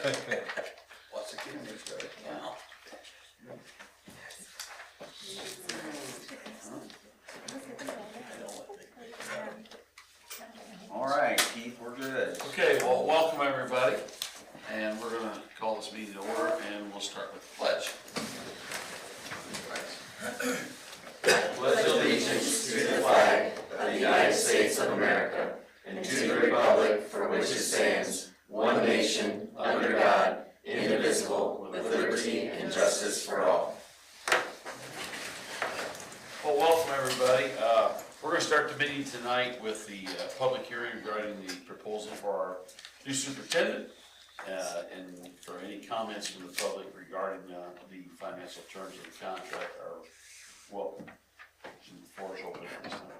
What's the cameras right now? All right, Keith, we're good. Okay, well, welcome everybody, and we're gonna call this meeting to order, and we'll start with the pledge. Pledge allegiance to the flag of the United States of America and to the republic for which it stands, one nation, under God, indivisible, with liberty and justice for all. Well, welcome everybody. We're gonna start the meeting tonight with the public hearing regarding the proposal for our new superintendent, and for any comments from the public regarding the financial terms of the contract are welcome. The floor is open at this time.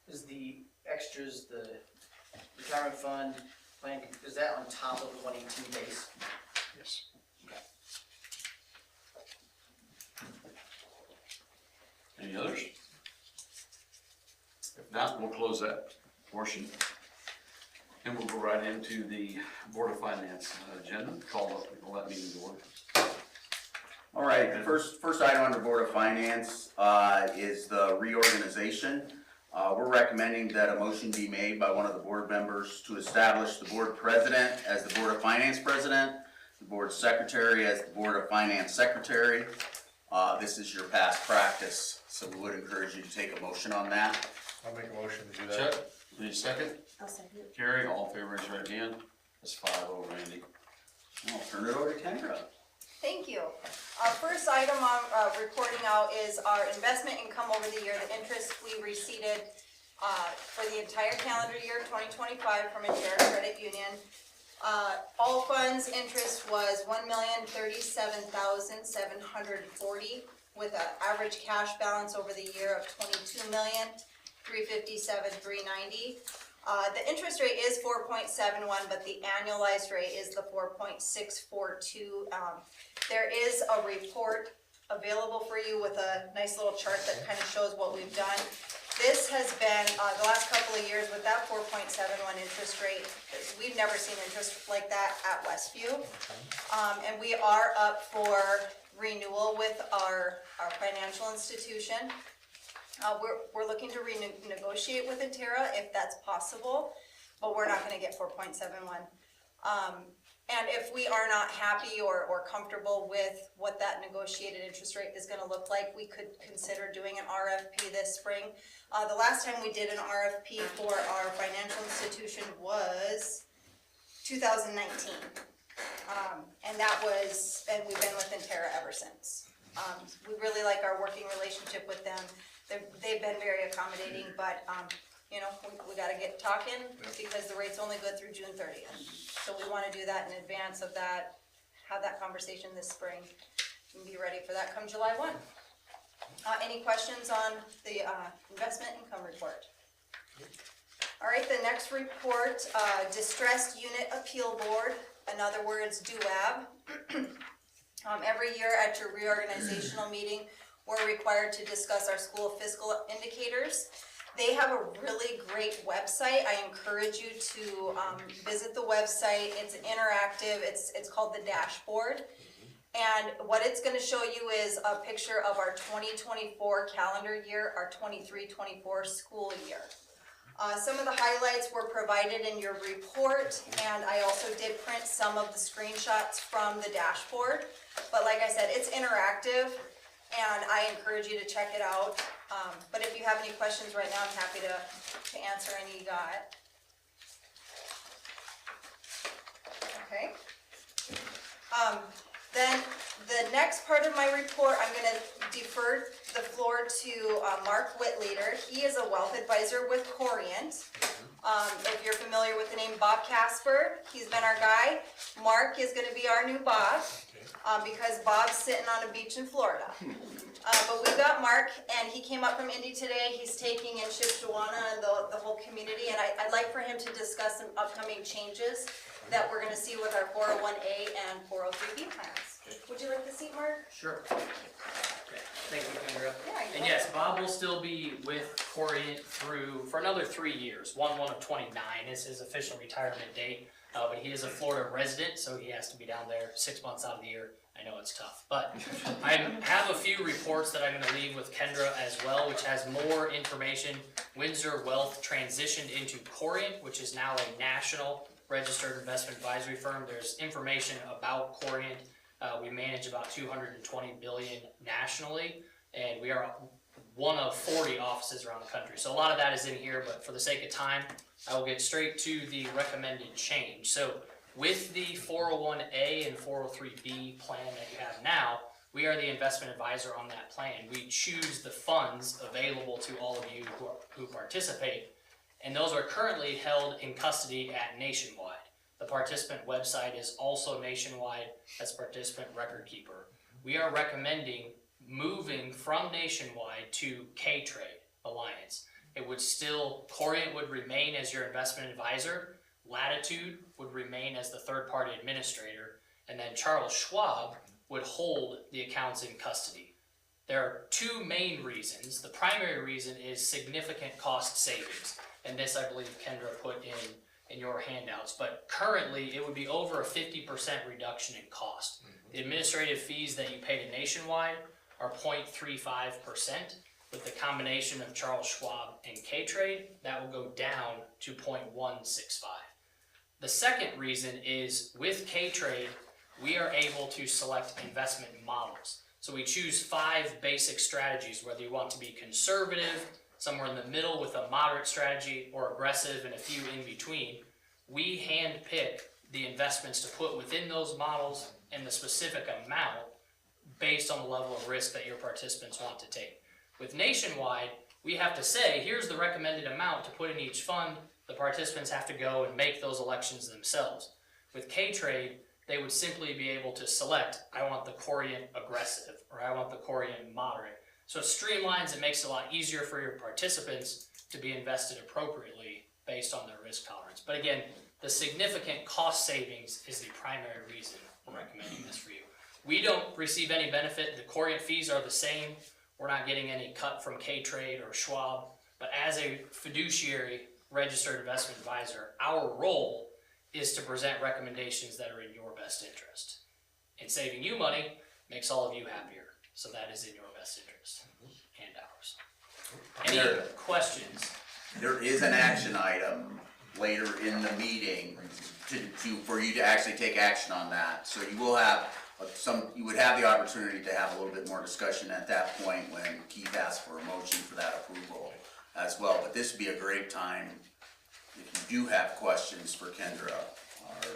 Is the extras, the retirement fund plan, is that on top of the 118 base? Yes. Okay. Any others? If not, we'll close that portion. And we'll go right into the Board of Finance agenda. Call that meeting to order. All right, the first item under Board of Finance is the reorganization. We're recommending that a motion be made by one of the board members to establish the board president as the Board of Finance president, the board secretary as the Board of Finance secretary. This is your past practice, so we would encourage you to take a motion on that. I'll make a motion to do that. Chuck, need a second? I'll second. Carrie, all in favor, raise your right hand. That's 5-0, Randy. I'll turn it over to Kendra. Thank you. Our first item on reporting out is our investment income over the year, the interest we received for the entire calendar year 2025 from Intera Credit Union. All funds interest was $1,037,740 with an average cash balance over the year of $22,357,390. The interest rate is 4.71, but the annualized rate is the 4.642. There is a report available for you with a nice little chart that kind of shows what we've done. This has been the last couple of years with that 4.71 interest rate. We've never seen interest like that at Westview. And we are up for renewal with our financial institution. We're looking to renegotiate with Intera if that's possible, but we're not going to get 4.71. And if we are not happy or comfortable with what that negotiated interest rate is going to look like, we could consider doing an RFP this spring. The last time we did an RFP for our financial institution was 2019. And we've been with Intera ever since. We really like our working relationship with them. They've been very accommodating, but you know, we got to get talking because the rate's only good through June 30th. So we want to do that in advance of that, have that conversation this spring, and be ready for that come July 1. Any questions on the investment income report? All right, the next report, Distressed Unit Appeal Board, in other words, DUAB. Every year at your reorganizational meeting, we're required to discuss our school fiscal indicators. They have a really great website. I encourage you to visit the website. It's interactive. It's called the dashboard. And what it's going to show you is a picture of our 2024 calendar year, our 23-24 school year. Some of the highlights were provided in your report, and I also did print some of the screenshots from the dashboard. But like I said, it's interactive, and I encourage you to check it out. But if you have any questions right now, I'm happy to answer any you got. Okay. Then the next part of my report, I'm going to defer the floor to Mark Whitleader. He is a wealth advisor with Corient. If you're familiar with the name Bob Casper, he's been our guy. Mark is going to be our new Bob because Bob's sitting on a beach in Florida. But we got Mark, and he came up from Indy today. He's taking in Shipshewana and the whole community, and I'd like for him to discuss some upcoming changes that we're going to see with our 401A and 403B plans. Would you like to see, Mark? Sure. Okay. Thank you, Kendra. Yeah, And yes, Bob will still be with Corient for another 3 years. 1/1 of 29 is his official retirement date. but he is a Florida resident, so he has to be down there 6 months out of the year. I know it's tough, but I have a few reports that I'm gonna leave with Kendra as well, which has more information. Windsor Wealth transitioned into Corient, which is now a national registered investment advisory firm. There's information about Corient. We manage about 220 billion nationally, and we are one of 40 offices around the country. So a lot of that is in here, but for the sake of time, I will get straight to the recommended change. So with the 401A and 403B plan that you have now, we are the investment advisor on that plan. We choose the funds available to all of you who participate, and those are currently held in custody at Nationwide. The participant website is also Nationwide as participant record keeper. We are recommending moving from Nationwide to K-Trade Alliance. It would still, Corient would remain as your investment advisor, Latitude would remain as the third-party administrator, and then Charles Schwab would hold the accounts in custody. There are two main reasons. The primary reason is significant cost savings, and this I believe Kendra put in your handouts, but currently it would be over a 50% reduction in cost. The administrative fees that you pay to Nationwide are 0.35%. With the combination of Charles Schwab and K-Trade, that will go down to 0.165. The second reason is with K-Trade, we are able to select investment models. So we choose 5 basic strategies, whether you want to be conservative, somewhere in the middle with a moderate strategy, or aggressive and a few in between. We hand pick the investments to put within those models and the specific amount based on the level of risk that your participants want to take. With Nationwide, we have to say, here's the recommended amount to put in each fund. The participants have to go and make those elections themselves. With K-Trade, they would simply be able to select, I want the Corient aggressive, or I want the Corient moderate. So it streamlines and makes it a lot easier for your participants to be invested appropriately based on their risk tolerance. But again, the significant cost savings is the primary reason we're recommending this for you. We don't receive any benefit. The Corient fees are the same. We're not getting any cut from K-Trade or Schwab. But as a fiduciary registered investment advisor, our role is to present recommendations that are in your best interest. And saving you money makes all of you happier. So that is in your best interest and ours. Any questions? There is an action item later in the meeting for you to actually take action on that. So you will have you would have the opportunity to have a little bit more discussion at that point when Keith asks for a motion for that approval as well. But this would be a great time, if you do have questions for Kendra or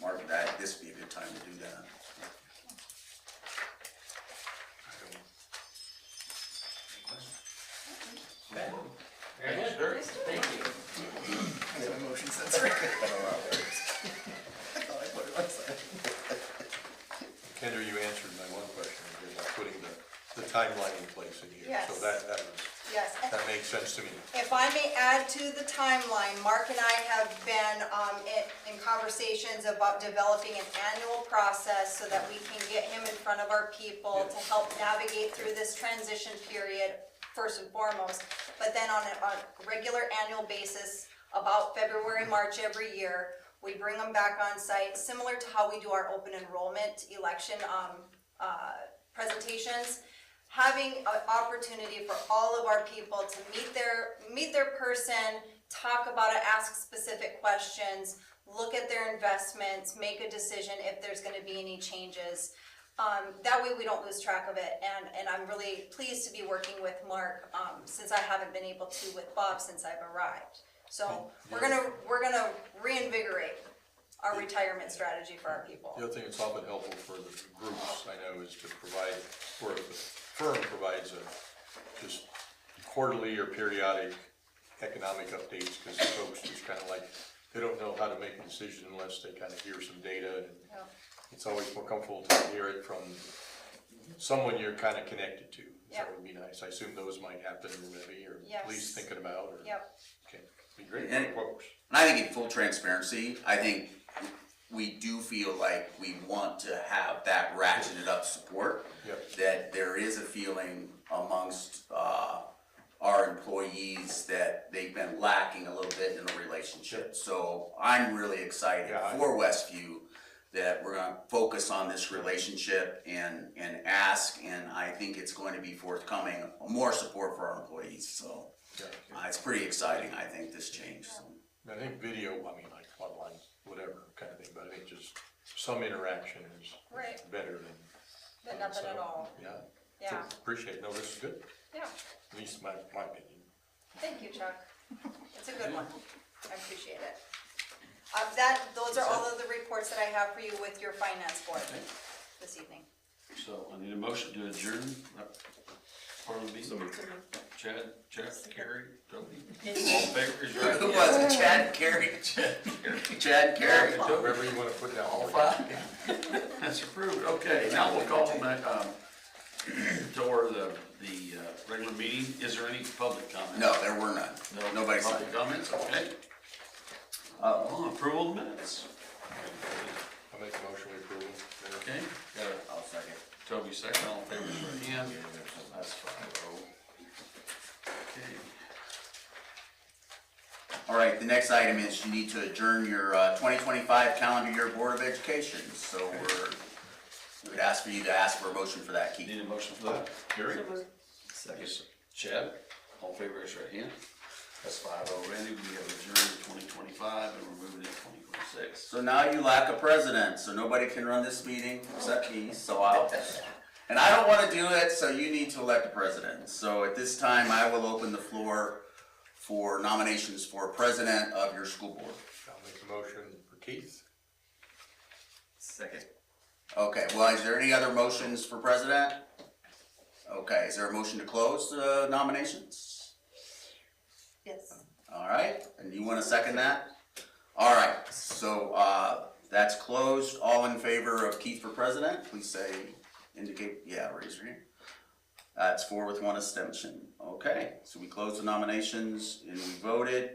Mark, this would be a good time to do that. Very good. Thank you. I have a motion sensor. I thought I put it on side. Kendra, you answered my one question, about putting the timeline in place in here. Yes. So that Yes. makes sense to me. If I may add to the timeline, Mark and I have been in conversations about developing an annual process so that we can get him in front of our people to help navigate through this transition period, first and foremost, but then on a regular annual basis, about February, March every year, we bring them back on site, similar to how we do our open enrollment election presentations. Having an opportunity for all of our people to meet their person, talk about it, ask specific questions, look at their investments, make a decision if there's going to be any changes. That way we don't lose track of it, and I'm really pleased to be working with Mark since I haven't been able to with Bob since I've arrived. So we're gonna reinvigorate our retirement strategy for our people. The other thing that's often helpful for the groups, I know, is to provide, or if the firm provides just quarterly or periodic economic updates, because folks just kind of like, they don't know how to make a decision unless they kind of hear some data, and it's always more comfortable to hear it from someone you're kind of connected to. So that would be nice. I assume those might happen maybe, or at least thinking about, or. Okay, be great. And I think in full transparency, I think we do feel like we want to have that ratcheted up support. That there is a feeling amongst our employees that they've been lacking a little bit in the relationship. So I'm really excited Yeah, for Westview that we're gonna focus on this relationship and ask, and I think it's going to be forthcoming, more support for our employees, so. It's pretty exciting, I think, this change, so. I think video, I mean, like online, whatever kind of thing, but I think just some interaction is Right. better than. But nothing at all. Yeah. Yeah, Appreciate it. No, this is good, yeah. at least my opinion. Thank you, Chuck. It's a good one. I appreciate it. Those are all of the reports that I have for you with your finance board this evening. So I need a motion to adjourn that part of the meeting. Chad, Carrie, Toby, all in favor, raise your right Who hand. was it, Chad, Carey? Chad, Carey? Whatever you wanna put down. All five? That's approved, okay, now we'll call that, to order the regular meeting. Is there any public comment? No, there were none. Nobody signed. Public comments, okay. Approval of minutes. I'll make a motion we approve it. Okay, got it. I'll second. Toby second, all in favor, raise your right hand. That's 5-0. Okay. All right, the next item is you need to adjourn your 2025 calendar year Board of Education. So we would ask for you to ask for a motion for that, Keith. Need a motion for that? Gary? Second. Chad, all in favor, raise your right hand. That's 5-0. Randy, we have adjourned 2025 and we're moving into 2026. So now you lack a president, so nobody can run this meeting except me, so and I don't want to do it, so you need to elect a president. So at this time, I will open the floor for nominations for president of your school board. I'll make a motion for Keith. Second. Okay, well, is there any other motions for president? Okay, is there a motion to close the nominations? Yes. All right, and you want to second that? All right, so that's closed. All in favor of Keith for president, please indicate, yeah, raise your hand. That's 4 with 1 abstention. Okay, so we closed the nominations and we voted.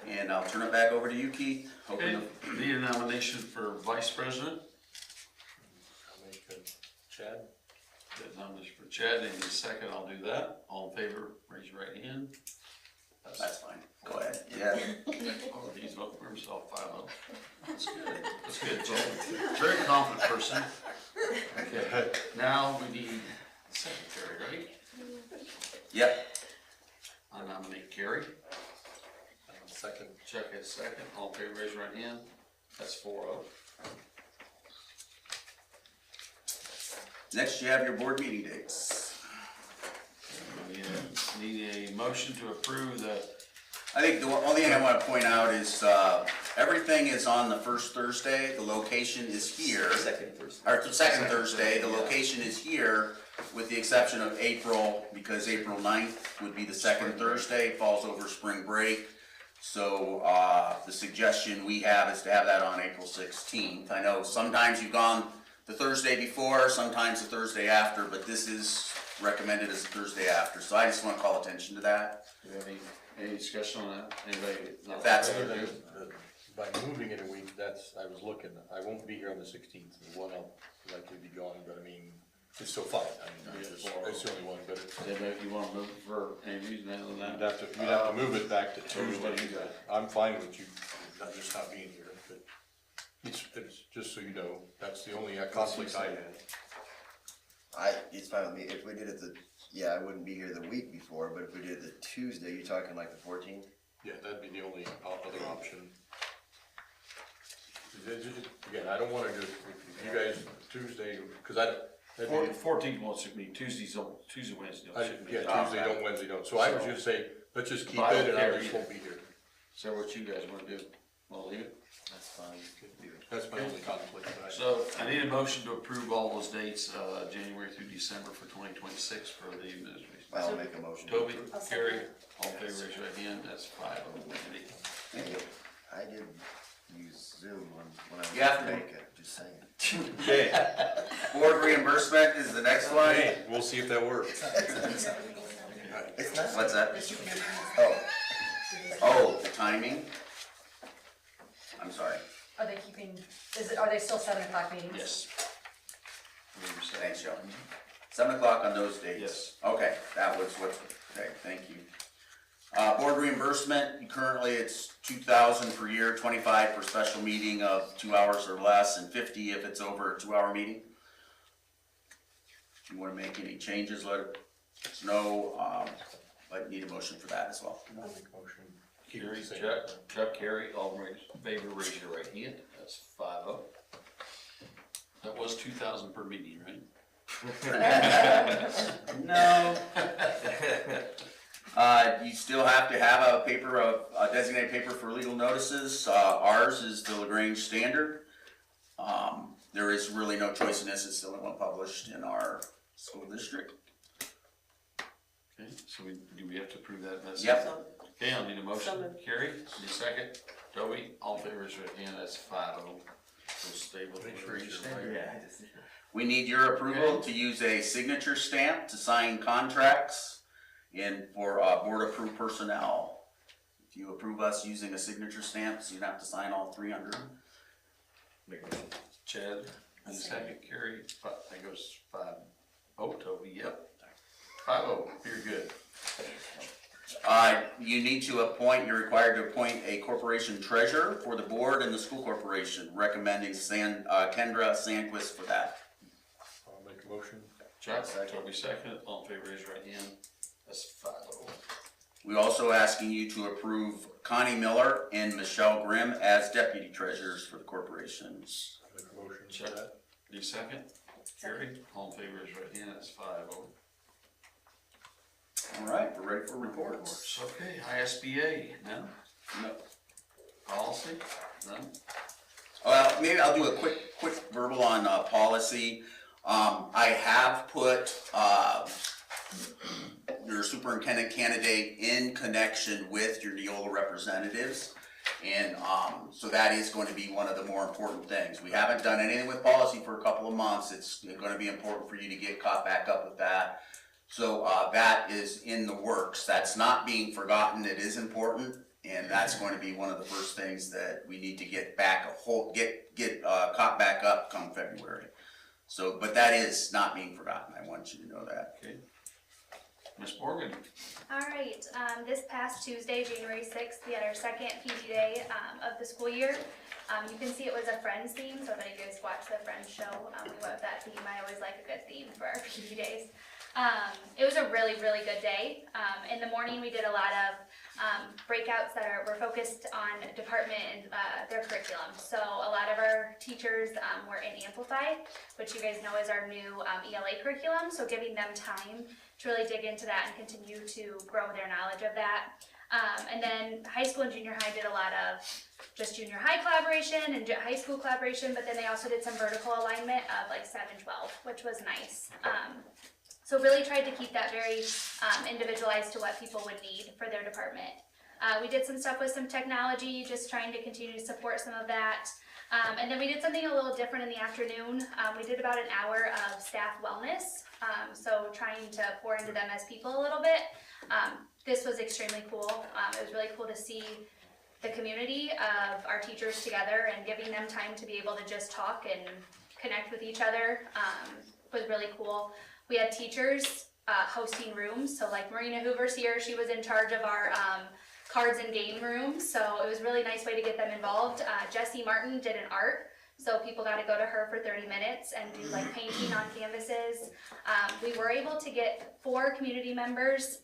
And I'll turn it back over to you, Keith. Okay, need a nomination for vice president. I'll make Chad. That nomination for Chad, any second, I'll do that. All in favor, raise your right hand. That's fine, go ahead, yeah. Oh, he's voting for himself, 5-0. That's good, that's good, so, very confident person. Okay, now we need secretary, right? Yep, I nominate Carrie. Second. Chuck has second, all in favor, raise your right hand. That's 4-0. next you have your board meeting dates. We need a motion to approve the, I think the only thing I want to point out is, everything is on the first Thursday, the location is here. Or the second Thursday, the location is here, with the exception of April, because April 9th would be the second Thursday, falls over spring break. So, the suggestion we have is to have that on April 16th. I know sometimes you've gone the Thursday before, sometimes the Thursday after, but this is recommended as the Thursday after, so I just want to call attention to that. do you have any discussion on that? Anybody? If that's- Other than by moving it a week, I was looking, I won't be here on the 16th, the one I'll likely be gone, but I mean, it's still fine, I mean, it's the only one, but Anybody, you wanna move for any reason other than you'd that? have to move it back to Toby, what do you Tuesday. got? I'm fine with you, not just not being here, but it's, just so you know, that's the only conflict I had. It's fine with me, if we did it I wouldn't be here the week before, but if we did it the Tuesday, you're talking like the 14th? Yeah, that'd be the only other option. Again, I don't wanna just, if you guys, Tuesday, cause that'd be. 14th won't suit me, Tuesday, Wednesday don't suit me. Yeah, Tuesday don't, Wednesday don't, so I was just say, let's just keep Bye, it and I Gary. just won't be here. So what you guys wanna do? Wanna leave it? That's fine. That's my only conflict. So I need a motion to approve all those dates, January through December for 2026 for the administration. I'll make a motion. to Toby, approve. Carrie, all in favor, raise your right hand, that's 5-0. Randy. I did use Zoom when I was You have in to- Jamaica, just saying. Okay, board reimbursement is the next one. Hey, we'll see if that works. It's not. What's that? Oh, Oh, the timing? I'm sorry, Are they keeping, are they still 7 o'clock meetings? Yes. thanks, Joe. 7 o'clock on those dates? Yes. Okay, that was what, okay, thank you. Board reimbursement, currently it's 2,000 per year, 25 per special meeting of 2 hours or less, and 50 if it's over a 2-hour meeting. If you wanna make any changes, let us know, I need a motion for that as well. I'll make a motion. Carrie, Same. Chuck, Carrie, all in favor, raise your right hand, that's 5-0. That was 2,000 per meeting, right? No. You still have to have a paper of, a designated paper for legal notices. Ours is the LaGrange standard. There is really no choice in this, it's the only one published in our school district. Okay, so do we have to approve that message? Yep. Okay, I'll need a motion. So moved. Carrie, need a second? Toby, all in favor, raise your hand, that's 5-0. So stay with Make the sure LaGrange you're standard. right. We need your approval to use a signature stamp to sign contracts and for board approved personnel. If you approve us using a signature stamp, so you don't have to sign all 300. Chad, need a second? Carrie, that goes 5-0. Toby, yep. 5-0, you're good. You need to appoint, you're required to appoint a corporation treasurer for the board and the school corporation, recommending Kendra Sandquist for that. I'll make a motion. Chuck, Toby second, all in favor, raise your right hand, that's 5-0. We're also asking you to approve Connie Miller and Michelle Grimm as deputy treasurers for the corporations. I'll make a motion Check. for that. Need a second? Carrie, all in favor, raise your right hand, that's 5-0. All right, we're ready for reports. Okay, ISBA, none? No. Policy, none? Well, maybe I'll do a quick verbal on policy. I have put your superintendent candidate in connection with your Neola representatives. And so that is going to be one of the more important things. We haven't done anything with policy for a couple of months. It's going to be important for you to get caught back up with that. So that is in the works. That's not being forgotten. It is important, and that's going to be one of the first things that we need to get back caught back up come February. So, but that is not being forgotten. I want you to know that. Okay. Ms. Morgan, All right, this past Tuesday, January 6th, we had our second PG day of the school year. You can see it was a Friends theme, so if you guys watch the Friends show, we went with that theme. I always like a good theme for our PG days. It was a really, really good day. In the morning, we did a lot of breakouts that were focused on department and their curriculum. So a lot of our teachers were in Amplify, which you guys know is our new ELA curriculum. So giving them time to really dig into that and continue to grow their knowledge of that. And then high school and junior high did a lot of just junior high collaboration and high school collaboration, but then they also did some vertical alignment of like 7-12, which was nice. So really tried to keep that very individualized to what people would need for their department. We did some stuff with some technology, just trying to continue to support some of that. And then we did something a little different in the afternoon. We did about an hour of staff wellness, so trying to pour into them as people a little bit. This was extremely cool. It was really cool to see the community of our teachers together and giving them time to be able to just talk and connect with each other was really cool. We had teachers hosting rooms, so like Marina Hoover's here, she was in charge of our cards and game room, so it was a really nice way to get them involved. Jessie Martin did an art, so people got to go to her for 30 minutes and do like painting on canvases. We were able to get 4 community members,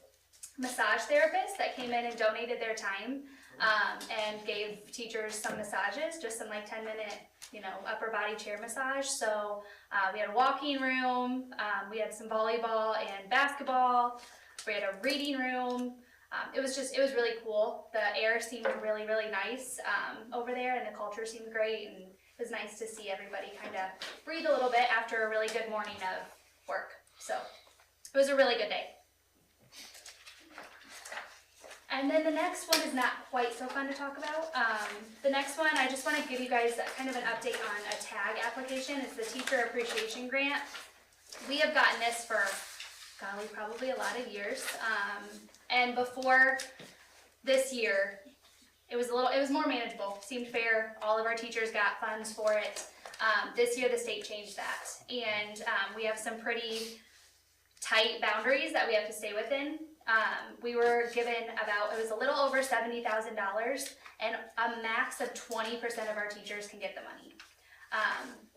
massage therapists that came in and donated their time and gave teachers some massages, just some like 10-minute, upper body chair massage. So we had a walking room, we had some volleyball and basketball, we had a reading room. It was really cool. The air seemed really, really nice over there, and the culture seemed great, and it was nice to see everybody kind of breathe a little bit after a really good morning of work. So it was a really good day. And then the next one is not quite so fun to talk about. The next one, I just want to give you guys kind of an update on a tag application. It's the Teacher Appreciation Grant. We have gotten this for, golly, probably a lot of years. And before this year, it was more manageable, seemed fair. All of our teachers got funds for it. This year, the state changed that. And we have some pretty tight boundaries that we have to stay within. We were given it was a little over $70,000, and a max of 20% of our teachers can get the money.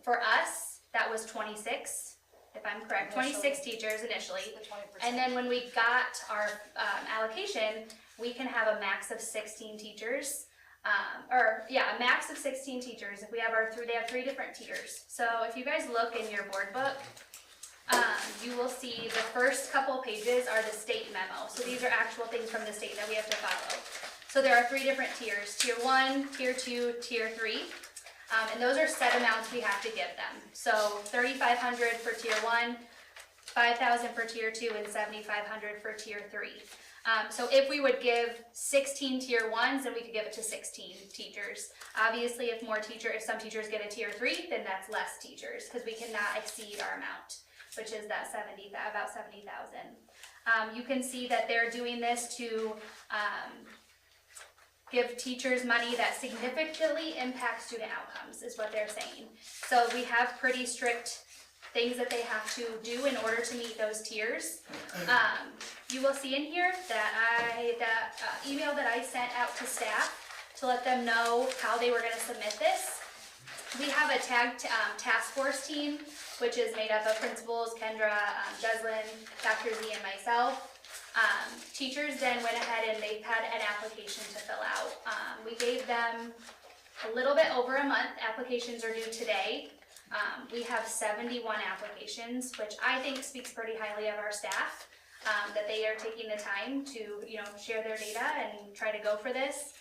For us, that was 26, if I'm correct, 26 teachers initially. The 20%. And then when we got our allocation, we can have a max of 16 teachers. A max of 16 teachers. If we have they have 3 different tiers. So if you guys look in your board book, you will see the first couple pages are the state memo. So these are actual things from the state that we have to follow. So there are 3 different tiers: tier 1, tier 2, tier 3. And those are set amounts we have to give them. So $3,500 for tier 1, $5,000 for tier 2, and $7,500 for tier 3. So if we would give 16 tier 1s, then we could give it to 16 teachers. Obviously, if some teachers get a tier 3, then that's less teachers, because we cannot exceed our amount, which is that about 70,000. You can see that they're doing this to give teachers money that significantly impacts student outcomes, is what they're saying. So we have pretty strict things that they have to do in order to meet those tiers. You will see in here that email that I sent out to staff to let them know how they were going to submit this. We have a task force team, which is made up of principals, Kendra, Jeslyn, Dr. Z, and myself. Teachers then went ahead and they had an application to fill out. We gave them a little bit over a month. Applications are due today. We have 71 applications, which I think speaks pretty highly of our staff, that they are taking the time to, share their data and try to go for this.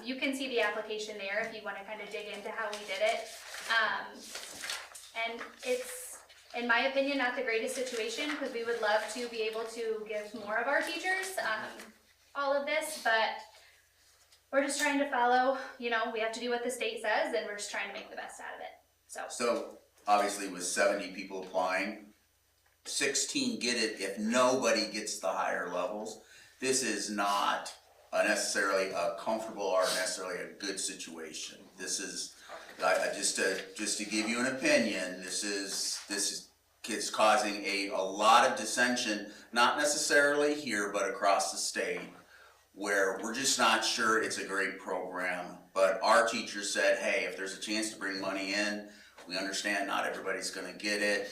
You can see the application there if you want to kind of dig into how we did it. And it's, in my opinion, not the greatest situation, because we would love to be able to give more of our teachers all of this, but we're just trying to follow, we have to do what the state says, and we're just trying to make the best out of it. So obviously with 70 people applying, 16 get it if nobody gets the higher levels. This is not necessarily a comfortable or necessarily a good situation. This is, just to give you an opinion, this is causing a lot of dissension, not necessarily here, but across the state, where we're just not sure it's a great program. But our teachers said, hey, if there's a chance to bring money in, we understand not everybody's gonna get it.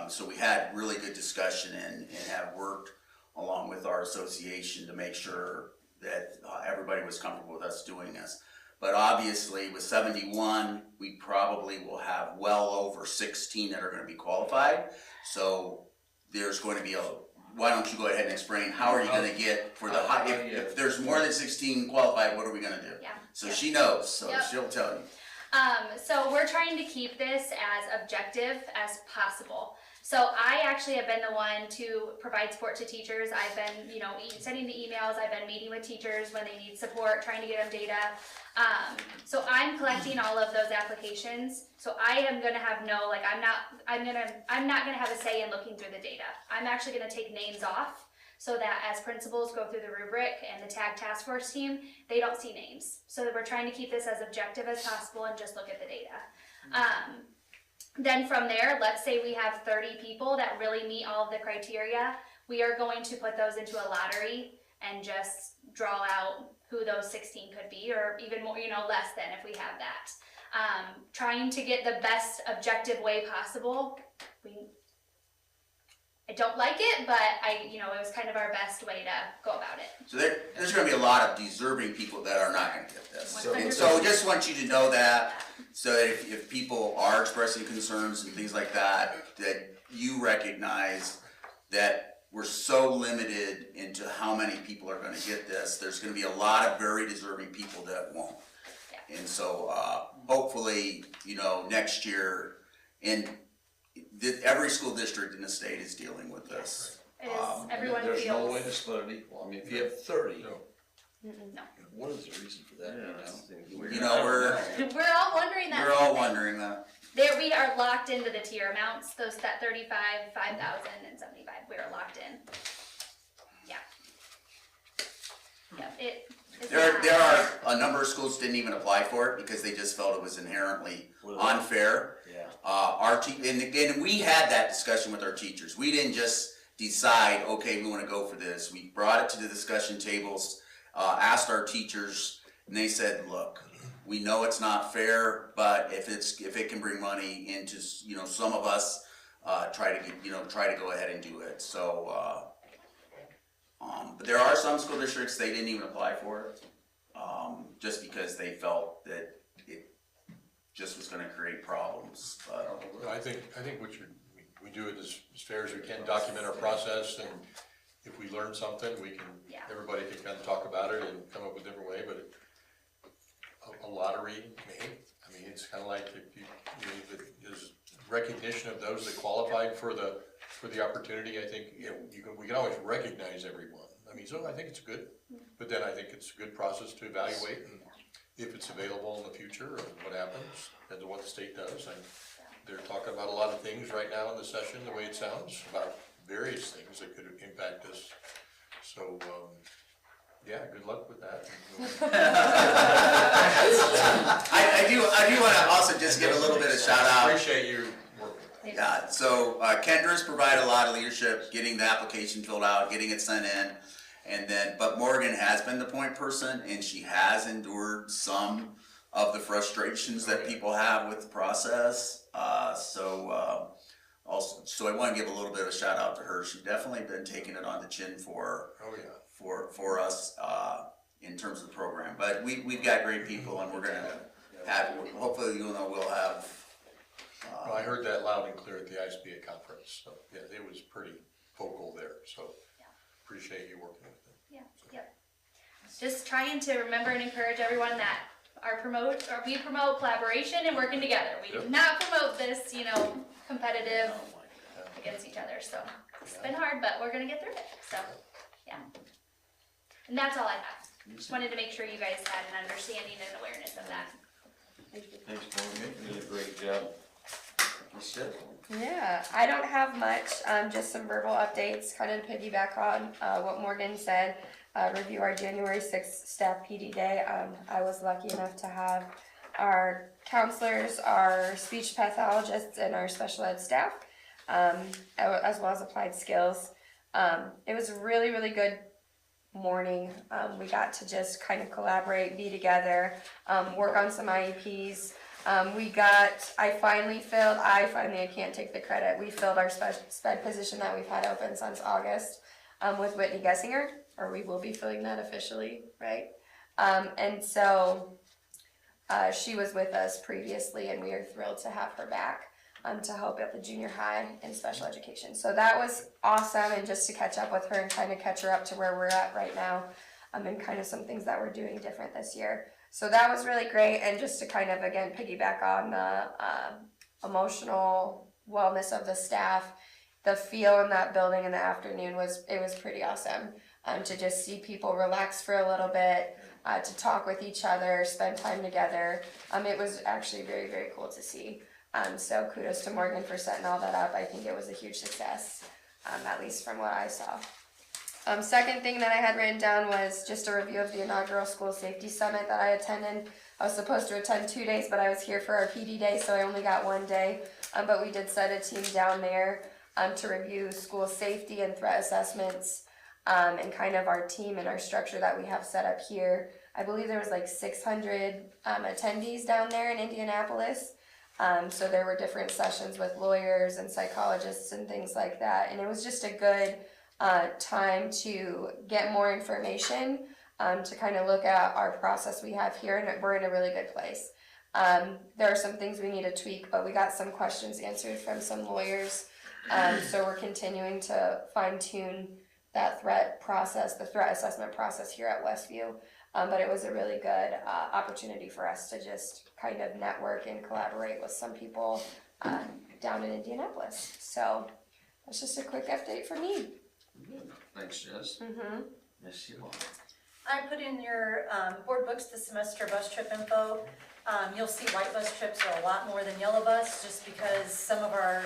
So we had really good discussion and have worked along with our association to make sure that everybody was comfortable with us doing this. But obviously with 71, we probably will have well over 16 that are gonna be qualified. So there's going to be why don't you go ahead and explain, how are you gonna get for the high, if there's more than 16 qualified, what are we gonna do? Yeah. So she knows, so Yep. she'll tell you. So we're trying to keep this as objective as possible. So I actually have been the one to provide support to teachers. I've been, sending the emails. I've been meeting with teachers when they need support, trying to get them data. So I'm collecting all of those applications. So I am going to have I'm not going to have a say in looking through the data. I'm actually going to take names off, so that as principals go through the rubric and the TAG task force team, they don't see names. So that we're trying to keep this as objective as possible and just look at the data. Then from there, let's say we have 30 people that really meet all of the criteria. We are going to put those into a lottery and just draw out who those 16 could be, or even more, less than if we have that. Trying to get the best objective way possible. I don't like it, but it was kind of our best way to go about it. So there's gonna be a lot of deserving people that are not gonna get this. 100%. So just want you to know that, so that if people are expressing concerns and things like that you recognize that we're so limited into how many people are gonna get this. There's gonna be a lot of very deserving people that won't. Yeah. And so, hopefully, next year, every school district in the state is dealing with this. It is, everyone There's no way feels. to split it equal. I mean, if you have 30, No. what is the reason for that? We're all wondering that. We're all wondering that. There, we are locked into the tier amounts, that 35, 5,000, and 75, we are locked in. Yeah. Yeah, it's There are a number of schools didn't even apply for it because they just felt it was inherently unfair. Yeah. And we had that discussion with our teachers. We didn't just decide, okay, we wanna go for this. We brought it to the discussion tables, asked our teachers, and they said, look, we know it's not fair, but if it can bring money into, some of us, try to go ahead and do it, so, but there are some school districts, they didn't even apply for it, just because they felt that it just was gonna create problems, but. Well, I think we do it as fair as we can, document our process, and if we learn something, Yeah. everybody can kind of talk about it and come up with a different way, but a lottery, it's kind of like there's recognition of those that qualified for the opportunity. I think, we can always recognize everyone. So I think it's good, but then I think it's a good process to evaluate, and if it's available in the future, or what happens, and what the state does. They're talking about a lot of things right now in the session, the way it sounds, about various things that could impact us. So, yeah, good luck with that. I do wanna also just give a little bit of shout out. Appreciate you working. Yeah, so Kendra's provided a lot of leadership, getting the application filled out, getting it sent in. But Morgan has been the point person, and she has endured some of the frustrations that people have with the process. So I wanna give a little bit of a shout out to her. She's definitely been taking it on the chin for us, in terms of the program. But we've got great people, and we're gonna have, hopefully, we'll have. Well, I heard that loud and clear at the ISBA conference, so, yeah, it was pretty vocal there, so appreciate you working with them. Yeah, yep. Just trying to remember and encourage everyone that we promote collaboration and working together. We do not promote this, competitive against each other. So it's been hard, but we're gonna get through it. So, yeah. And that's all I have. Just wanted to make sure you guys had an understanding and awareness of that. Thanks, Morgan, you did a great job. That's it. Yeah, I don't have much, just some verbal updates, kind of to piggyback on what Morgan said. Review our January 6th staff PD day. I was lucky enough to have our counselors, our speech pathologists, and our special ed staff, as well as applied skills. It was a really, really good morning. We got to just kind of collaborate, be together, work on some IEPs. I can't take the credit. We filled our sped position that we've had open since August, with Whitney Gessinger, or we will be filling that officially, right? And so, she was with us previously, and we are thrilled to have her back, to help at the junior high in special education. So that was awesome, and just to catch up with her and kind of catch her up to where we're at right now, and kind of some things that we're doing different this year. So that was really great, and just to kind of, again, piggyback on the emotional wellness of the staff, the feel in that building in the afternoon was pretty awesome. To just see people relax for a little bit, to talk with each other, spend time together. It was actually very, very cool to see. So kudos to Morgan for setting all that up. I think it was a huge success, at least from what I saw. Second thing that I had written down was just a review of the inaugural school safety summit that I attended. I was supposed to attend 2 days, but I was here for our PD day, so I only got 1 day. But we did set a team down there to review school safety and threat assessments, and kind of our team and our structure that we have set up here. I believe there was like 600 attendees down there in Indianapolis. So there were different sessions with lawyers and psychologists and things like that. And it was just a good time to get more information, to kind of look at our process we have here, and we're in a really good place. There are some things we need to tweak, but we got some questions answered from some lawyers. So we're continuing to fine tune that threat process, the threat assessment process here at Westview. But it was a really good opportunity for us to just kind of network and collaborate with some people down in Indianapolis. So that's just a quick update from me. Thanks, Jess. Mm-hmm. Yes, you are. I put in your board books the semester bus trip info. You'll see white bus trips are a lot more than yellow bus, just because some of our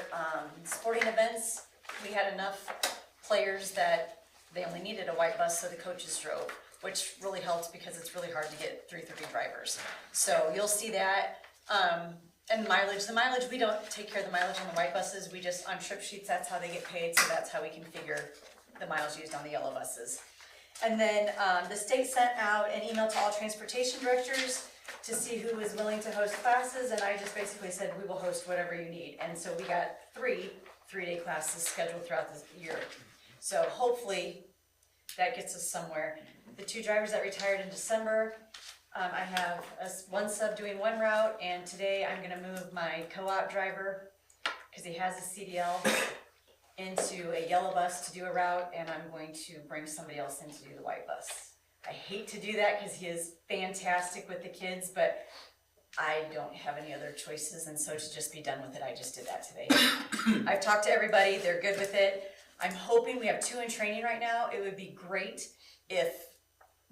sporting events, we had enough players that they only needed a white bus, so the coaches drove, which really helped because it's really hard to get 330 drivers. So you'll see that. And the mileage, we don't take care of the mileage on the white buses, we just, on trip sheets, that's how they get paid, so that's how we can figure the miles used on the yellow buses. And then, the state sent out an email to all transportation directors to see who was willing to host classes, and I just basically said, we will host whatever you need. And so we got three-day classes scheduled throughout the year. So hopefully, that gets us somewhere. The 2 drivers that retired in December, I have one sub doing one route, and today I'm gonna move my co-op driver, cause he has a CDL, into a yellow bus to do a route, and I'm going to bring somebody else in to do the white bus. I hate to do that, cause he is fantastic with the kids, but I don't have any other choices, and so to just be done with it, I just did that today. I've talked to everybody, they're good with it. I'm hoping, we have 2 in training right now, it would be great if,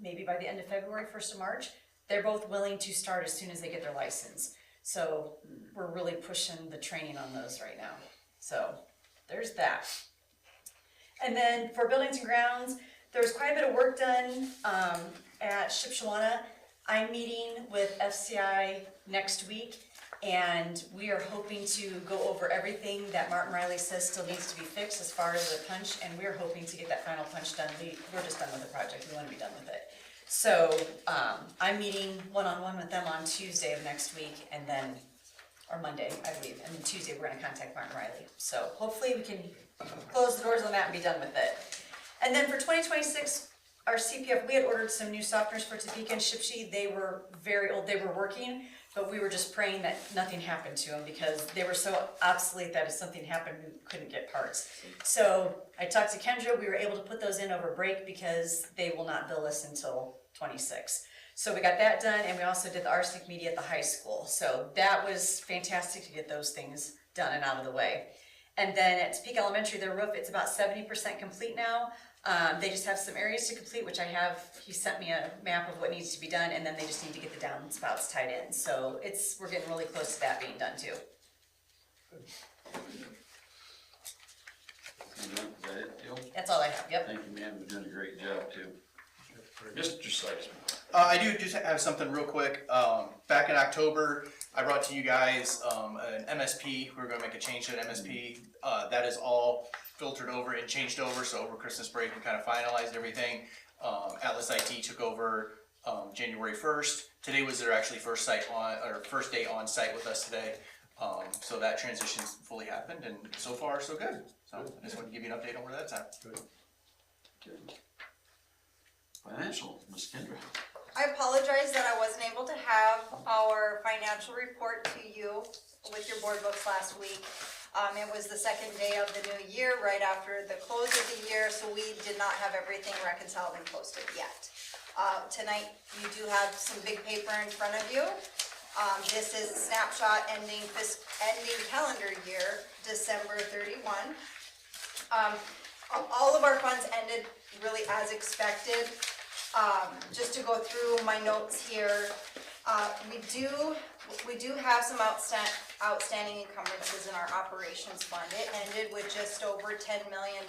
maybe by the end of February, 1st of March, they're both willing to start as soon as they get their license. So we're really pushing the training on those right now. So there's that. And then for buildings and grounds, there was quite a bit of work done at Shipshawana. I'm meeting with FCI next week, and we are hoping to go over everything that Martin Riley says still needs to be fixed as far as the punch, and we're hoping to get that final punch done. We're just done with the project, we want to be done with it. So I'm meeting one-on-one with them on Tuesday of next week, and then, or Monday, I believe, and then Tuesday we're gonna contact Martin Riley. So hopefully we can close the doors on that and be done with it. And then for 2026, our CPF, we had ordered some new softeners for Topeka and Shipshe. They were very old, they were working, but we were just praying that nothing happened to them because they were so obsolete that if something happened, we couldn't get parts. So I talked to Kendra, we were able to put those in over break because they will not bill us until 26. So we got that done, and we also did the arsenic media at the high school. So that was fantastic to get those things done and out of the way. And then at Topeka Elementary, their roof, it's about 70% complete now. They just have some areas to complete, which I have, he sent me a map of what needs to be done, and then they just need to get the downspouts tied in. So we're getting really close to that being done too. Is that it, Dale? That's all I have, yep. Thank you, ma'am, you're doing a great job too. Mr. Sykesman. I do just have something real quick. Back in October, I brought to you guys an MSP. We were going to make a change to an MSP. That is all filtered over and changed over. So over Christmas break, we kind of finalized everything. Atlas IT took over January 1st. Today was their actually first day on site with us today. So that transition's fully happened, and so far so good. So I just wanted to give you an update on where that's at. Good. Financial, Ms. Kendra. I apologize that I wasn't able to have our financial report to you with your board books last week. It was the second day of the new year, right after the close of the year, so we did not have everything reconciled and posted yet. Tonight, you do have some big paper in front of you. This is a snapshot ending calendar year, December 31. All of our funds ended really as expected. Just to go through my notes here, we do have some outstanding encumbrances in our operations fund. It ended with just over $10 million,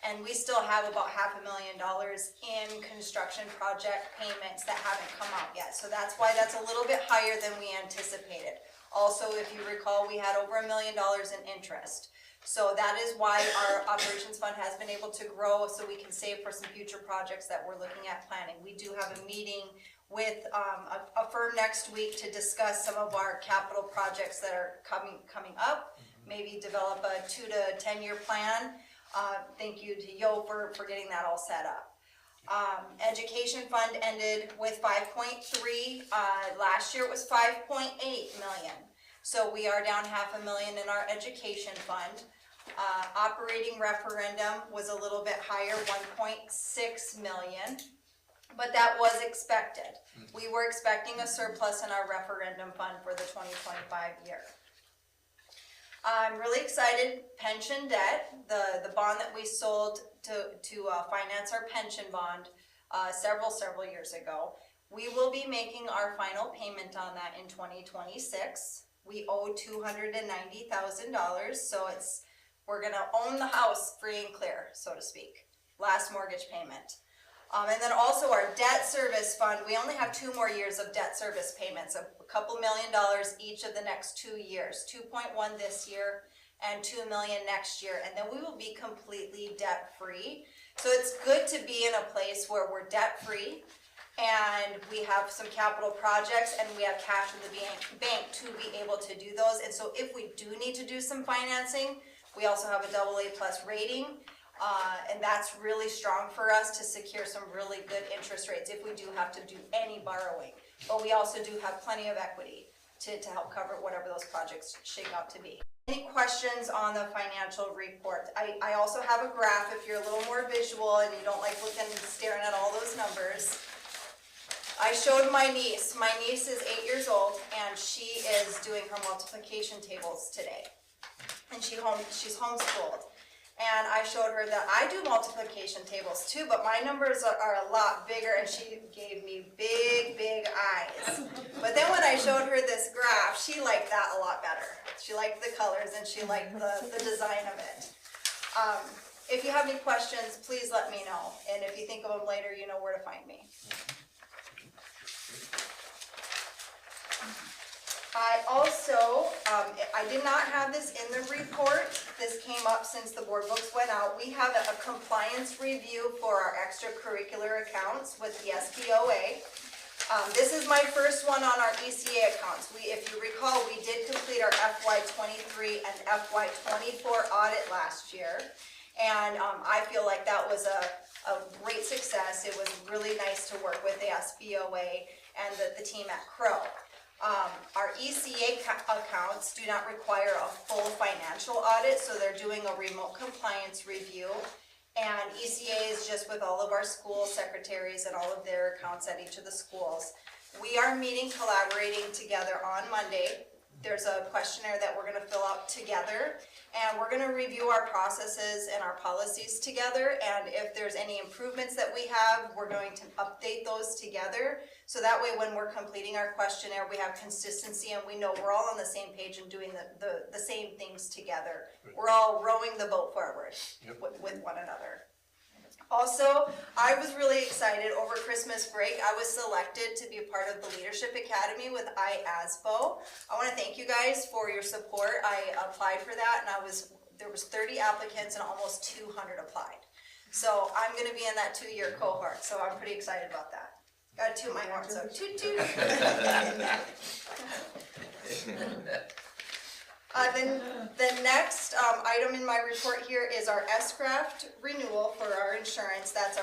and we still have about $500,000 in construction project payments that haven't come out yet. So that's why that's a little bit higher than we anticipated. Also, if you recall, we had over $1 million in interest. So that is why our operations fund has been able to grow, so we can save for some future projects that we're looking at planning. We do have a meeting with a firm next week to discuss some of our capital projects that are coming up. Maybe develop a 2 to 10 year plan. Thank you to Yo for getting that all set up. Education fund ended with 5.3. Last year it was 5.8 million. So we are down $500,000 in our education fund. Operating referendum was a little bit higher, 1.6 million, but that was expected. We were expecting a surplus in our referendum fund for the 2025 year. I'm really excited, pension debt, the bond that we sold to finance our pension bond several years ago. We will be making our final payment on that in 2026. We owe $290,000, so we're gonna own the house free and clear, so to speak. Last mortgage payment. And then also our debt service fund, we only have 2 more years of debt service payments, a couple $1 million each of the next 2 years, 2.1 this year and 2 million next year, and then we will be completely debt free. So it's good to be in a place where we're debt free and we have some capital projects and we have cash in the bank to be able to do those. And so if we do need to do some financing, we also have a AA+ rating. And that's really strong for us to secure some really good interest rates if we do have to do any borrowing. But we also do have plenty of equity to help cover whatever those projects shake out to be. Any questions on the financial report? I also have a graph if you're a little more visual and you don't like looking and staring at all those numbers. I showed my niece. My niece is 8 years old and she is doing her multiplication tables today. And she's homeschooled. And I showed her that I do multiplication tables too, but my numbers are a lot bigger, and she gave me big, big eyes. But then when I showed her this graph, she liked that a lot better. She liked the colors and she liked the design of it. If you have any questions, please let me know. And if you think of them later, you know where to find me. I also, I did not have this in the report. This came up since the board books went out. We have a compliance review for our extracurricular accounts with the SBOA. This is my first one on our ECA accounts. If you recall, we did complete our FY23 and FY24 audit last year. And I feel like that was a great success. It was really nice to work with the SBOA and the team at Crow. Our ECA accounts do not require a full financial audit, so they're doing a remote compliance review. And ECA is just with all of our school secretaries and all of their accounts at each of the schools. We are meeting, collaborating together on Monday. There's a questionnaire that we're gonna fill out together, and we're gonna review our processes and our policies together, and if there's any improvements that we have, we're going to update those together. So that way, when we're completing our questionnaire, we have consistency and we know we're all on the same page and doing the same things together. We're all rowing the boat forward with one another. Also, I was really excited over Christmas break. I was selected to be a part of the Leadership Academy with IASBO. I want to thank you guys for your support. I applied for that, and there was 30 applicants and almost 200 applied. So I'm going to be in that 2-year cohort, so I'm pretty excited about that. Got to toot my horn, so toot toot. The next item in my report here is our S-Craft renewal for our insurance. That's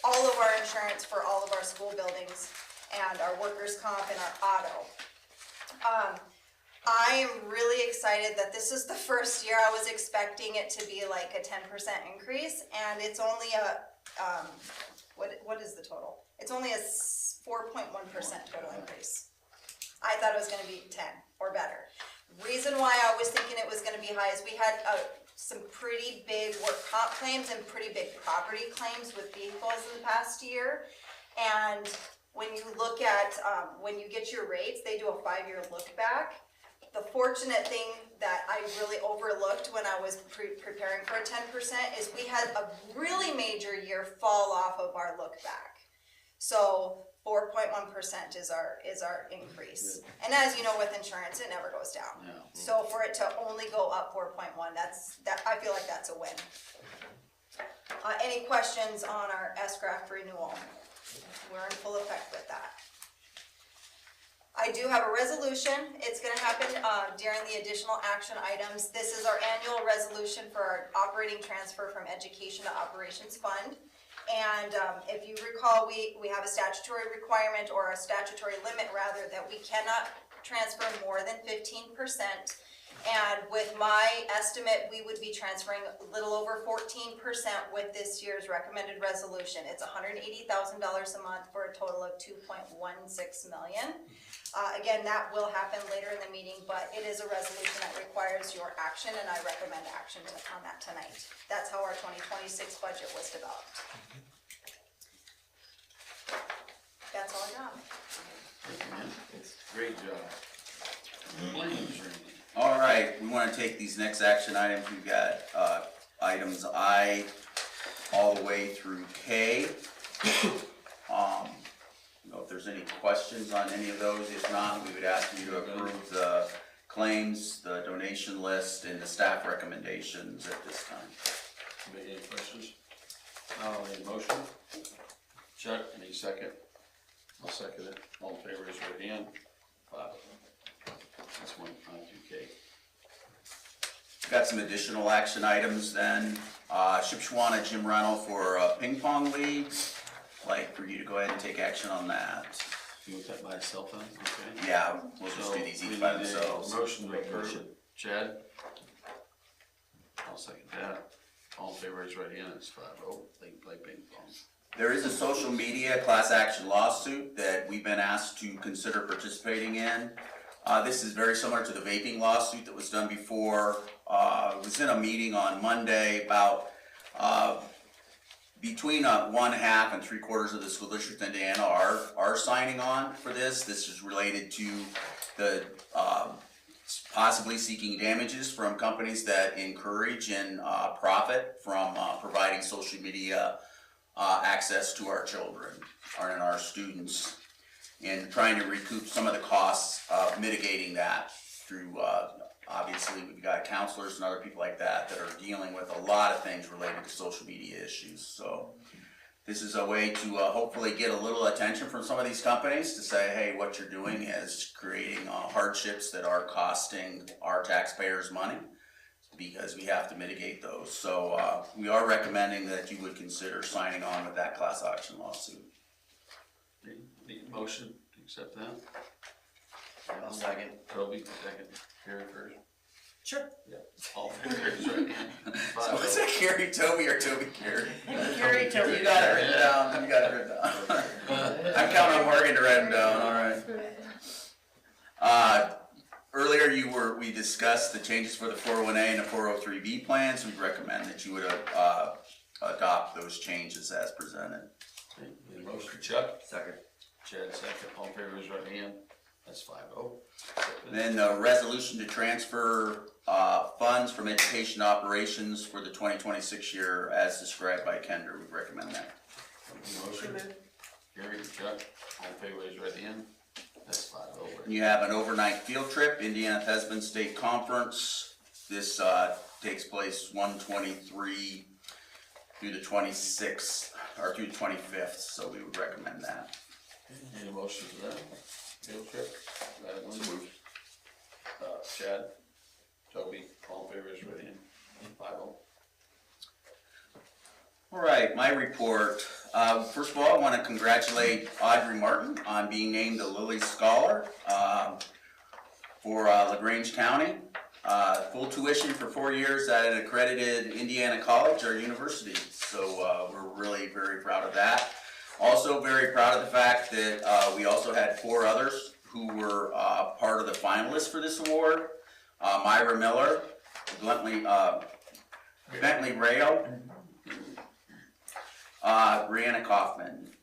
all of our insurance for all of our school buildings and our workers' comp and our auto. I am really excited that this is the first year. I was expecting it to be like a 10% increase, and it's only what is the total? It's only a 4.1% total increase. I thought it was going to be 10 or better. Reason why I was thinking it was going to be high is we had some pretty big work comp claims and pretty big property claims with vehicles in the past year. And when you look at, when you get your rates, they do a 5-year look back. The fortunate thing that I really overlooked when I was preparing for a 10% is we had a really major year fall off of our look back. So 4.1% is our increase. And as you know, with insurance, it never goes down. No. So for it to only go up 4.1, I feel like that's a win. Any questions on our S-Craft renewal? We're in full effect with that. I do have a resolution. It's going to happen during the additional action items. This is our annual resolution for our operating transfer from education to operations fund. And if you recall, we have a statutory requirement, or a statutory limit rather, that we cannot transfer more than 15%. And with my estimate, we would be transferring a little over 14% with this year's recommended resolution. It's $180,000 a month for a total of $2.16 million. Again, that will happen later in the meeting, but it is a resolution that requires your action, and I recommend action on that tonight. That's how our 2026 budget was developed. That's all I got. Great job. Blaine, sure. All right, we want to take these next action items. We've got items I all the way through K. You know, if there's any questions on any of those, if not, we would ask you to approve the claims, the donation list, and the staff recommendations at this time. Any questions? Any motion? Chuck, any second? I'll second it. All in favor, raise your hand. 5. That's 152K. Got some additional action items then. Shipshewana Gym rental for a ping pong league. Like for you to go ahead and take action on that. You want that by itself then? Okay. Yeah, we'll just do these each by themselves. Motion to approve. Chad? I'll second that. All in favor, raise your right hand. It's 5-0. They can play ping pong. There is a social media class action lawsuit that we've been asked to consider participating in. This is very similar to the vaping lawsuit that was done before. It was in a meeting on Monday about between 1/2 and 3/4 of the school district in Indiana are signing on for this. This is related to the possibly seeking damages from companies that encourage and profit from providing social media access to our children and our students, and trying to recoup some of the costs of mitigating that through, obviously we've got counselors and other people like that that are dealing with a lot of things related to social media issues. So this is a way to hopefully get a little attention from some of these companies to say, hey, what you're doing is creating hardships that are costing our taxpayers money, because we have to mitigate those. So we are recommending that you would consider signing on with that class action lawsuit. Need a motion to accept that? I'll second. Toby, second. Gary first. Sure. Yeah. All in favor, raise your right hand. So is it Gary Toby or Toby Gary? Gary, Toby. You got it written down, you got it written down. I'm counting on Morgan to write them down, all right. Earlier we discussed the changes for the 401A and the 403B plans. We recommend that you would adopt those changes as presented. Okay, need a motion, Chuck? Second. Chad, second. All in favor, raise your right hand. That's 5-0. Then the resolution to transfer funds from education operations for the 2026 year as described by Kendra. We recommend that. Motion. Gary, Chuck, all in favor, raise your right hand. That's 5-0. You have an overnight field trip, Indiana Thesbin State Conference. This takes place 1/23 through the 26th, or through the 25th, so we would recommend that. Need a motion for that? Field trip? That one moved. Chad, Toby, all in favor, raise your right hand. 5-0. All right, my report. First of all, I want to congratulate Audrey Martin on being named a Lilly Scholar for LaGrange County. Full tuition for 4 years at an accredited Indiana college or university. So we're really very proud of that. Also very proud of the fact that we also had 4 others who were part of the finalists for this award. Myra Miller, Bentley Rayo, Brianna Kaufman.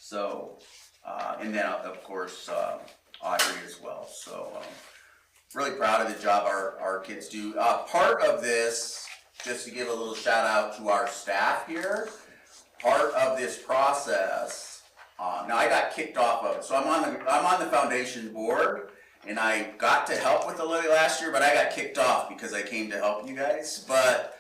So, and then of course Audrey as well. So really proud of the job our kids do. Part of this, just to give a little shout out to our staff here, part of this process, now I got kicked off of it. So I'm on the foundation board, and I got to help with the Lilly last year, but I got kicked off because I came to help you guys. But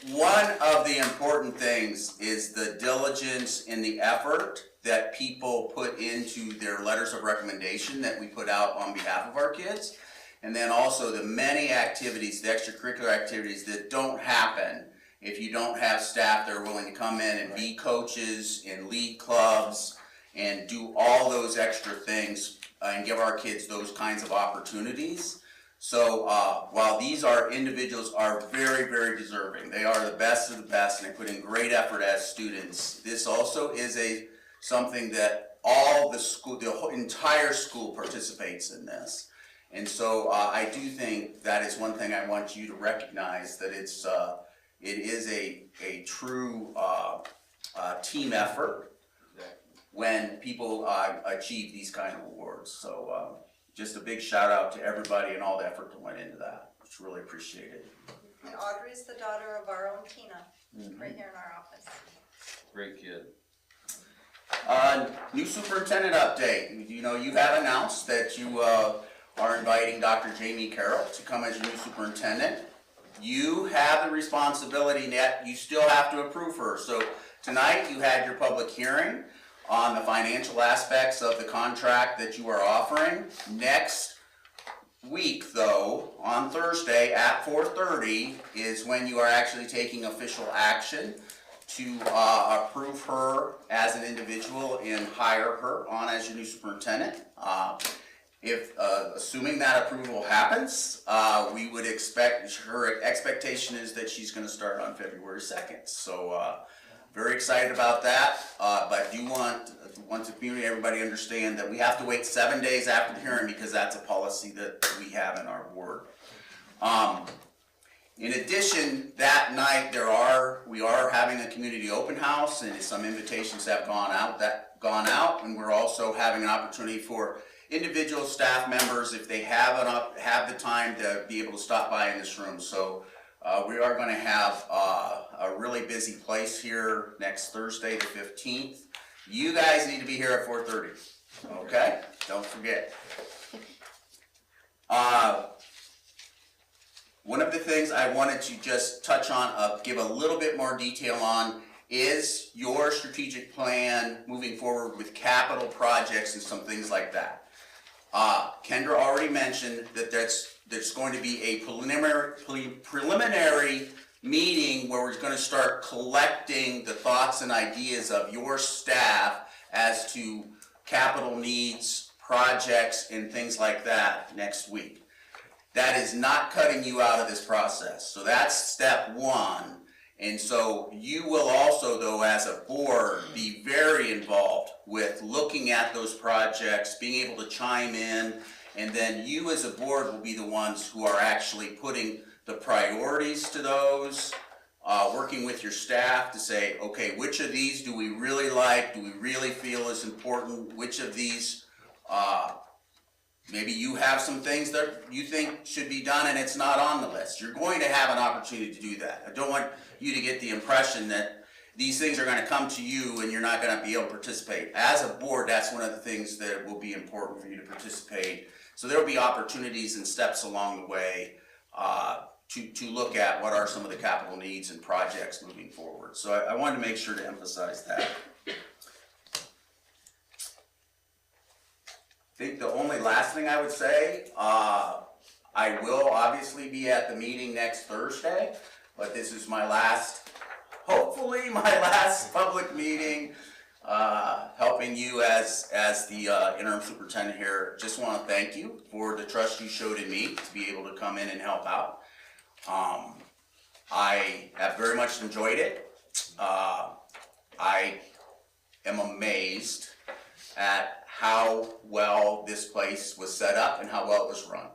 one of the important things is the diligence and the effort that people put into their letters of recommendation that we put out on behalf of our kids. And then also the many activities, the extracurricular activities that don't happen if you don't have staff that are willing to come in and be coaches and lead clubs and do all those extra things and give our kids those kinds of opportunities. So while these individuals are very, very deserving, they are the best of the best and they put in great effort as students. This also is something that all the school, the whole entire school participates in this. And so I do think that is one thing I want you to recognize, that it is a true team effort when people achieve these kind of awards. So just a big shout out to everybody and all the effort that went into that. It's really appreciated. And Audrey's the daughter of our own Tina, right here in our office. great kid. New superintendent update. You know, you have announced that you are inviting Dr. Jamie Carroll to come as your new superintendent. You have the responsibility, net. You still have to approve her. So tonight you had your public hearing on the financial aspects of the contract that you are offering. Next week, though, on Thursday at 4:30 is when you are actually taking official action to approve her as an individual and hire her on as your new superintendent. If assuming that approval happens, we would expect, her expectation is that she's going to start on February 2nd. So very excited about that, but do want the community, everybody understand that we have to wait 7 days after the hearing because that's a policy that we have in our board. In addition, that night we are having a community open house, and some invitations have gone out, and we're also having an opportunity for individual staff members, if they have the time, to be able to stop by in this room. So we are going to have a really busy place here next Thursday, the 15th. You guys need to be here at 4:30. Okay? Don't forget. One of the things I wanted to just touch on, give a little bit more detail on, is your strategic plan moving forward with capital projects and some things like that. Kendra already mentioned that there's going to be a preliminary meeting where we're going to start collecting the thoughts and ideas of your staff as to capital needs, projects, and things like that next week. That is not cutting you out of this process. So that's step one. And so you will also, though, as a board, be very involved with looking at those projects, being able to chime in, and then you as a board will be the ones who are actually putting the priorities to those, working with your staff to say, okay, which of these do we really like, do we really feel is important, which of these, maybe you have some things that you think should be done and it's not on the list. You're going to have an opportunity to do that. I don't want you to get the impression that these things are going to come to you and you're not going to be able to participate. As a board, that's one of the things that will be important for you to participate. So there will be opportunities and steps along the way to look at what are some of the capital needs and projects moving forward. So I wanted to make sure to emphasize that. I think the only last thing I would say, I will obviously be at the meeting next Thursday, but this is my last, hopefully my last public meeting, helping you as the interim superintendent here. Just want to thank you for the trust you showed in me to be able to come in and help out. I have very much enjoyed it. I am amazed at how well this place was set up and how well it was run.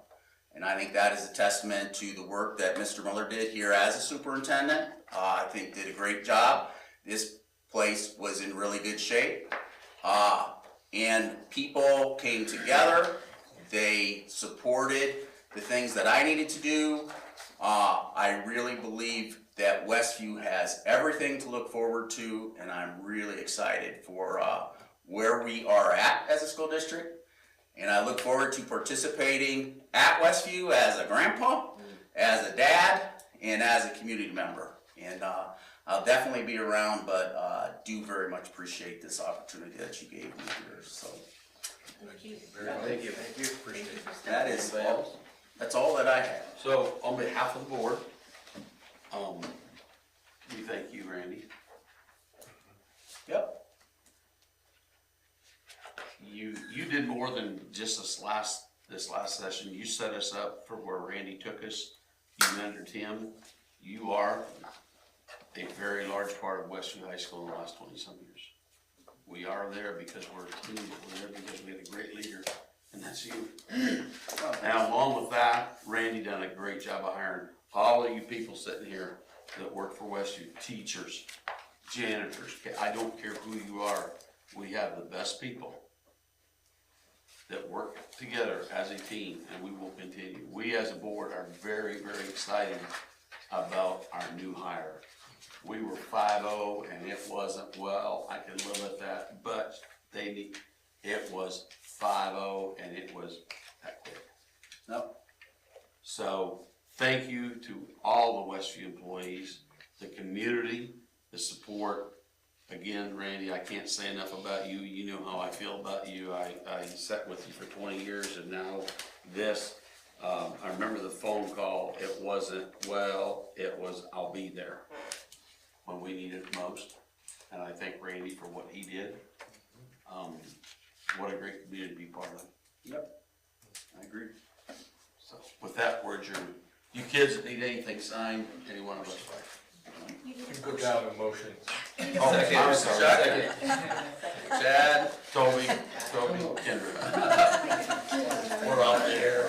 And I think that is a testament to the work that Mr. Miller did here as a superintendent. I think did a great job. This place was in really good shape. And people came together. They supported the things that I needed to do. I really believe that Westview has everything to look forward to, and I'm really excited for where we are at as a school district, and I look forward to participating at Westview as a grandpa, as a dad, and as a community member. And I'll definitely be around, but do very much appreciate this opportunity that you gave me here. So Thank you. Thank you. Thank you. Appreciate it. that is all. That's all that I have. So, on behalf of the board, we thank you, Randy. Yep. You did more than just this last session. You set us up for where Randy took us. You mentored him. You are a very large part of Westview High School in the last 20-some years. We are there because we're a team. We're there because we have a great leader, and that's you. Now, along with that, Randy done a great job of hiring all of you people sitting here that work for Westview, teachers, janitors. I don't care who you are. We have the best people that work together as a team, and we will continue. We as a board are very, very excited about our new hire. we were 5-0 and it wasn't, well, I can live with that, but it was 5-0 and it was that quick. Nope. So, thank you to all the Westview employees, the community, the support. Again, Randy, I can't say enough about you. You know how I feel about you. I sat with you for 20 years and now this. I remember the phone call. It wasn't, well, it was, I'll be there when we need it most. And I thank Randy for what he did. What a great community to be part of. Yep. I agree. So with that, we're adjourned. You kids that need anything signed, any one of us? Go down to motion. Oh, I'm sorry. Chad? Toby, Kendra. We're out there.